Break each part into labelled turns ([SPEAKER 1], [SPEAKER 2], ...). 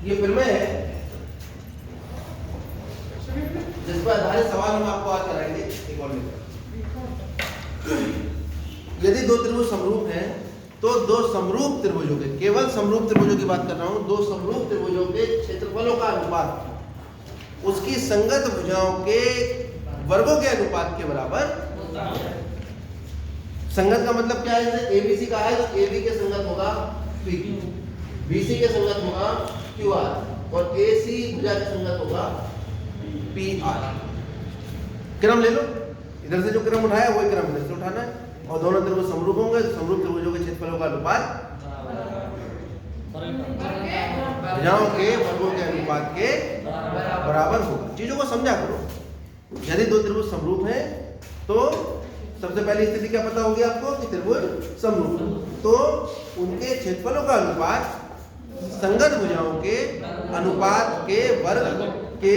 [SPEAKER 1] ये प्रमेय है जिस पर आधारित सवाल हम आपको आज कराएंगे। एक और यदि दो त्रिभुज समरूप हैं तो दो समरूप त्रिभुजों के, केवल समरूप त्रिभुजों की बात कर रहा हूं, दो समरूप त्रिभुजों के क्षेत्रफलों का अनुपात उसकी संगत भुजाओं के वर्गों के अनुपात के बराबर होता है। संगत का मतलब क्या है? जैसे एबीसी का है तो एबी के संगत होगा पीक्यू, बीसी के संगत होगा क्यूआर और एसी भुजा के संगत होगा पीआर। क्रम ले लो, इधर से जो क्रम उठाया वही क्रम इधर से उठाना है और दोनों त्रिभुज समरूप होंगे। समरूप त्रिभुजों के क्षेत्रफलों का अनुपात भुजाओं के वर्गों के अनुपात के बराबर होगा। चीजों को समझा करो। यदि दो त्रिभुज समरूप हैं तो सबसे पहली स्थिति क्या पता होगी आपको कि त्रिभुज समरूप, तो उनके क्षेत्रफलों का अनुपात संगत भुजाओं के अनुपात के वर्ग के।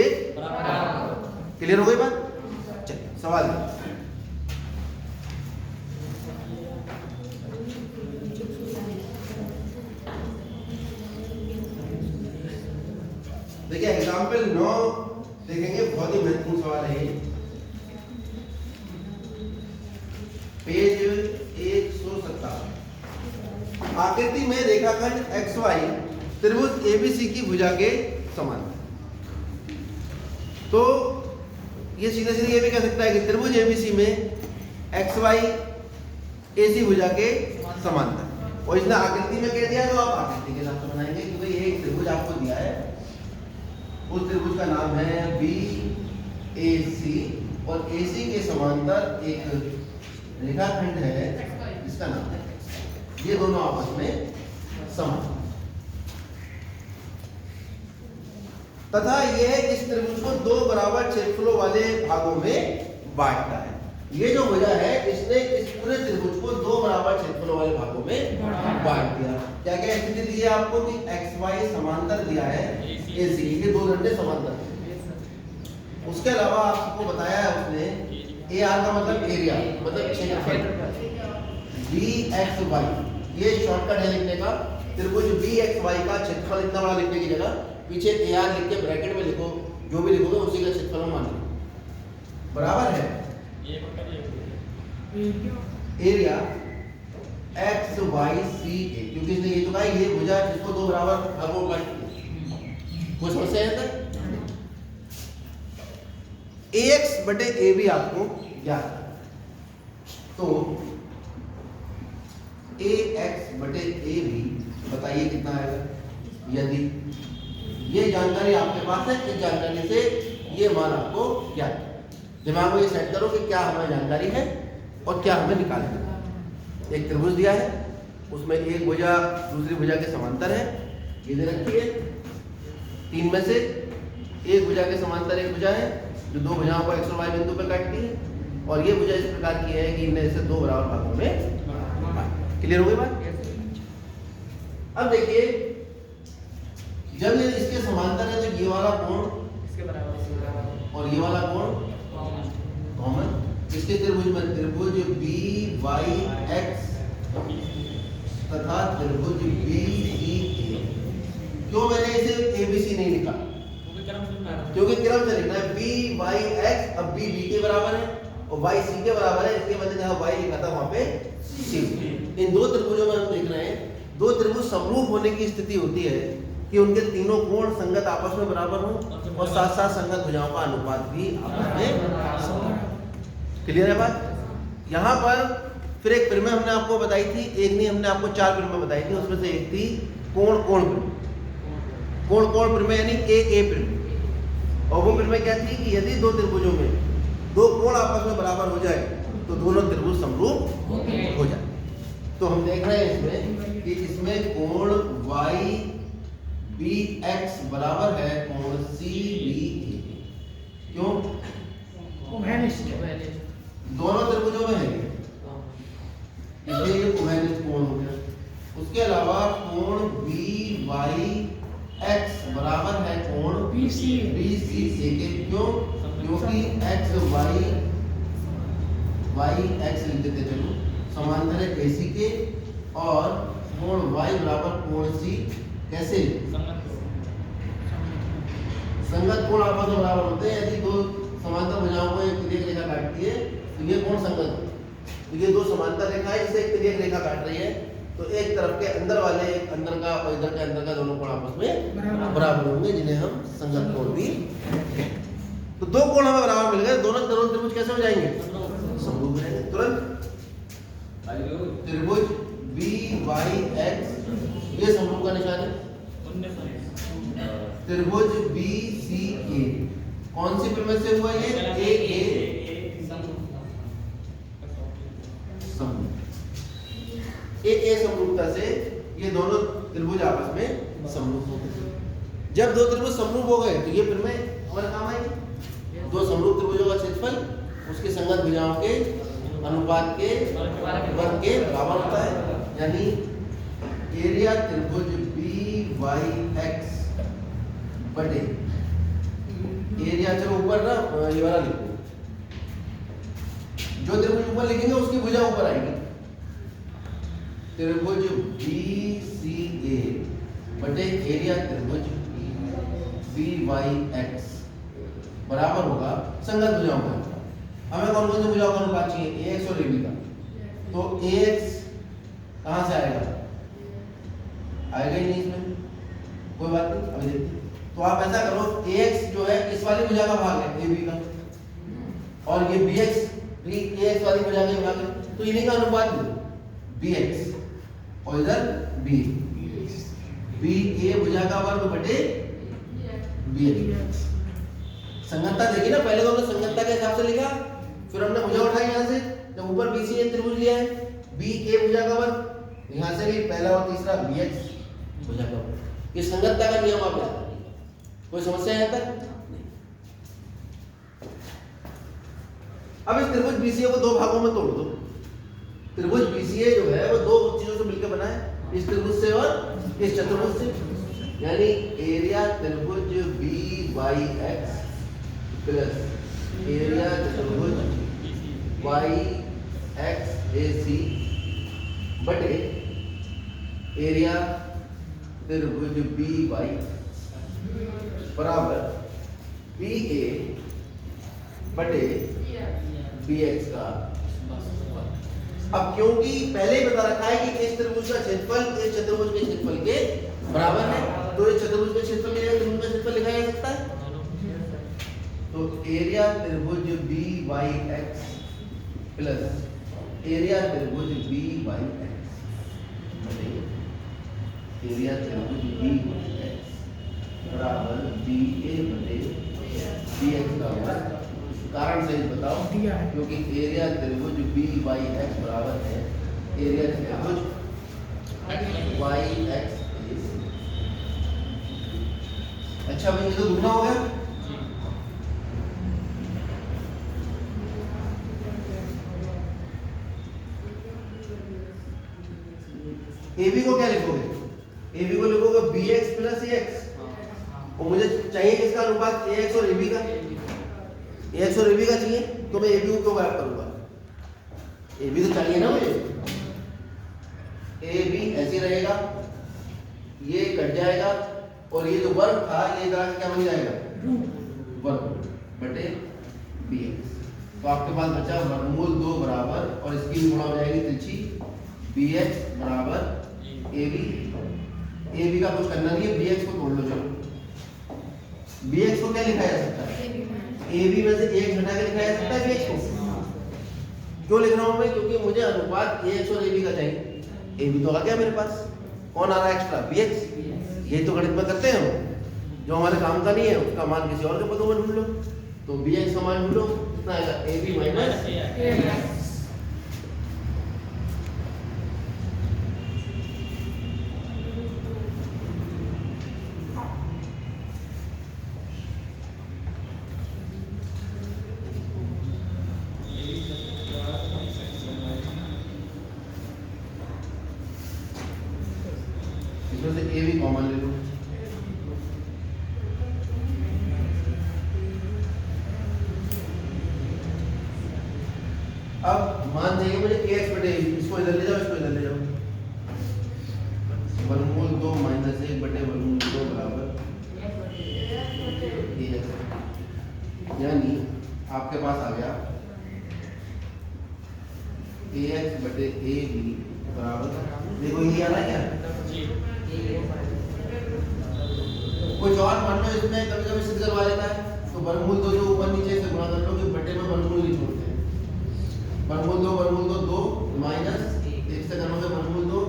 [SPEAKER 1] क्लियर हो गई बात? चलिए सवाल देखिए एग्जाम्पल 9 देखेंगे, बहुत ही महत्वपूर्ण सवाल है ये। पेज 157। आकृति में रेखाखंड XY त्रिभुज ABC की भुजा के समान। तो ये सीधे सीधे ये भी कह सकता है कि त्रिभुज ABC में XY AC भुजा के समांतर, और इसने आकृति में कह दिया तो आप आकृति के हिसाब से बनाएंगे क्योंकि ये एक त्रिभुज आपको दिया है, उस त्रिभुज का नाम है BAC और AC के समांतर एक रेखाखंड है जिसका नाम है XY। ये दोनों आपस में समान तथा यह इस त्रिभुज को दो बराबर क्षेत्रफलों वाले भागों में बांटता है। ये जो भुजा है इसने इस पूरे त्रिभुज को दो बराबर क्षेत्रफलों वाले भागों में बांट दिया। क्या क्या स्थिति दी है आपको कि XY समांतर दिया है AC, ये दो घंटे समांतर। उसके अलावा आपको बताया है उसने AR का मतलब एरिया, मतलब क्षेत्रफल। BXY ये शॉर्टकट है लिखने का। त्रिभुज BXY का क्षेत्रफल इतना बड़ा लिखने की जगह पीछे AR लिख के ब्रैकेट में लिखो, जो भी लिखोगे उसी का क्षेत्रफल मान लो बराबर है एरिया XYCA, क्योंकि इसने ये तो कहा ये भुजा जिसको दो बराबर भागों में बांटी। कोई समस्या है तक? AX बटे AB आपको ज्ञात है, तो AX बटे AB बताइए कितना आएगा। यदि ये जानकारी आपके पास है, इस जानकारी से ये मान आपको ज्ञात है। दिमाग में ये सेट करो कि क्या हमें जानकारी है और क्या हमें निकालना है। एक त्रिभुज दिया है, उसमें एक भुजा दूसरी भुजा के समांतर है, ये दे रखी है। तीन में से एक भुजा के समांतर एक भुजा है जो दो भुजाओं को X और Y बिंदु पर काटती है, और ये भुजा इस प्रकार की है कि इनमें इसे दो बराबर भागों में। क्लियर हो गई बात? अब देखिए जब ये इसके समांतर है तो ये वाला कोण इसके बराबर और ये वाला कोण कॉमन। इसके त्रिभुज में त्रिभुज BYX तथा त्रिभुज BCA। क्यों मैंने इसे ABC नहीं लिखा? क्योंकि क्रम से लिखना है। BYX अब B के बराबर है और Y C के बराबर है, इसके बदले जहां Y लिखा था वहां पे C। इन दो त्रिभुजों में हम देख रहे हैं, दो त्रिभुज समरूप होने की स्थिति होती है कि उनके तीनों कोण संगत आपस में बराबर हो और साथ साथ संगत भुजाओं का अनुपात भी आपस में। क्लियर है बात? यहाँ पर फिर एक प्रमेय हमने आपको बताई थी, एक नहीं हमने आपको चार प्रमेय बताई थी, उसमें से एक थी कोण कोण प्रमेय। कोण कोण प्रमेय यानी A प्रमेय। और वो प्रमेय क्या थी कि यदि दो त्रिभुजों में दो कोण आपस में बराबर हो जाए तो दोनों त्रिभुज समरूप हो जाए। तो हम देख रहे हैं इसमें कि इसमें कोण YBX बराबर है कोण CBA। क्यों? दोनों त्रिभुजों में है, इसलिए ये उभयनिष्ठ कोण हो गया। उसके अलावा कोण BYX बराबर है कोण BCA के। क्यों? क्योंकि YX लिख देते चलो समांतर है AC के, और कोण Y बराबर कोण C कैसे संगत कोण आपस में बराबर होते हैं। यदि दो समांतर भुजाओं को एक तिर्यक रेखा काटती है तो ये कोण संगत है। तो ये दो समांतर रेखा है, जिसे एक तिर्यक रेखा काट रही है, तो एक तरफ के अंदर वाले, एक अंदर का और इधर के अंदर का दोनों कोण आपस में बराबर होंगे, जिन्हें हम संगत कोण भी कहते हैं। तो दो कोण हमें बराबर मिल गए, दोनों त्रिभुज कैसे हो जाएंगे? समरूप हो जाएंगे तुरंत। त्रिभुज BYX ये समरूप का निशान है। त्रिभुज BCA कौन सी प्रमेय से हुआ ये? AA समरूपता से ये दोनों त्रिभुज आपस में समरूप हो गए। जब दो त्रिभुज समरूप हो गए तो ये प्रमेय हमारे काम आएगी। दो समरूप त्रिभुजों का क्षेत्रफल उसके संगत भुजाओं के अनुपात के वर्ग के बराबर होता है, यानी एरिया त्रिभुज BYX बटे एरिया, चलो ऊपर ना ये वाला लिखो, जो त्रिभुज ऊपर लिखेंगे उसकी भुजा ऊपर आएगी। त्रिभुज BCA बटे एरिया त्रिभुज BYX बराबर होगा संगत भुजाओं का अनुपात। हमें कौन कौन सी भुजाओं का अनुपात चाहिए? AX और AB का। तो AX कहां से आएगा? आएगा ही नहीं इसमें, कोई बात नहीं, अभी देखते हैं। तो आप ऐसा करो, AX जो है इस वाली भुजा का भाग है AB का, और ये BX भी AX वाली भुजा का भाग है, तो इन्हीं का अनुपात दो BX और इधर BA भुजा का वर्ग बटे BX। संगतता देखी ना, पहले तो हमने संगतता के हिसाब से लिखा, फिर हमने भुजा उठाई यहाँ से, जब ऊपर BCA त्रिभुज लिया है, BA भुजा का वर्ग यहाँ से भी पहला और तीसरा BX भुजा का वर्ग। ये संगतता का नियम आप याद रखिएगा। कोई समस्या है तक? अब इस त्रिभुज BCA को दो भागों में तोड़ दो। त्रिभुज BCA जो है वो दो चीजों से मिलकर बना है, इस त्रिभुज से और इस चतुर्भुज से, यानी एरिया त्रिभुज BYX प्लस एरिया त्रिभुज YXAC बटे एरिया त्रिभुज BY बराबर BA बटे BX का। अब क्योंकि पहले ही बता रखा है कि इस त्रिभुज का क्षेत्रफल इस चतुर्भुज के क्षेत्रफल के बराबर है, तो इस चतुर्भुज के क्षेत्रफल के लिए त्रिभुज का क्षेत्रफल लिखा जा सकता है। तो एरिया त्रिभुज BYX प्लस एरिया त्रिभुज BYX बटे एरिया त्रिभुज BYX बराबर BA बटे BX का वर्ग। कारण सही बताओ, क्योंकि एरिया त्रिभुज BYX बराबर है एरिया त्रिभुज YX। अच्छा भाई, ये तो दुगना हो गया। AB को क्या लिखोगे? AB को लिखोगे BX प्लस AX, और मुझे चाहिए किसका अनुपात? AX और AB का। AX और AB का चाहिए, तो मैं AB को गायब करूंगा। AB तो चाहिए ना मुझे, AB ऐसे रहेगा, ये कट जाएगा, और ये जो वर्ग था ये इधर क्या बन जाएगा? वर्ग बटे BX। तो आपके पास बचा वर्गमूल 2 बराबर, और इसकी भी गुणा हो जाएगी तिरछी, BX बराबर AB का कुछ करना नहीं है, BX को तोड़ लो। चलो BX को क्या लिखा जा सकता है? AB में से AX घटा के लिखा जा सकता है BX को। क्यों लिख रहा हूं मैं? क्योंकि मुझे अनुपात AX और AB का चाहिए। AB तो आ गया मेरे पास, कौन आ रहा है एक्स्ट्रा? BX। ये तो गणित में करते हैं हम, जो हमारे काम का नहीं है उसका मान किसी और के पदों में ढूंढ लो। तो BX का मान ढूंढो, कितना आएगा? AB minus AX। इसमें से A भी कॉमन ले लो। अब मान चाहिए मुझे AX बटे AB, इसको इधर ले जाओ, इसको इधर ले जाओ। वर्गमूल 2 माइनस 1 बटे वर्गमूल 2 बराबर यानी आपके पास आ गया ax बटे ab बराबर, देखो ये आ रहा है क्या? कुछ और मान लो इसमें कभी कभी सिद्ध करवा लेता है, तो वर्गमूल दो जो ऊपर नीचे से गुणा कर लो कि बटे में वर्गमूल नहीं छोड़ते हैं। वर्गमूल दो दो माइनस एक से करोगे वर्गमूल दो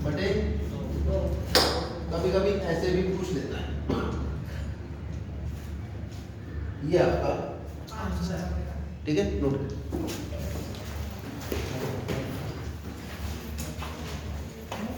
[SPEAKER 1] बटे, कभी कभी ऐसे भी पूछ लेता है। ये आपका ठीक है, नोट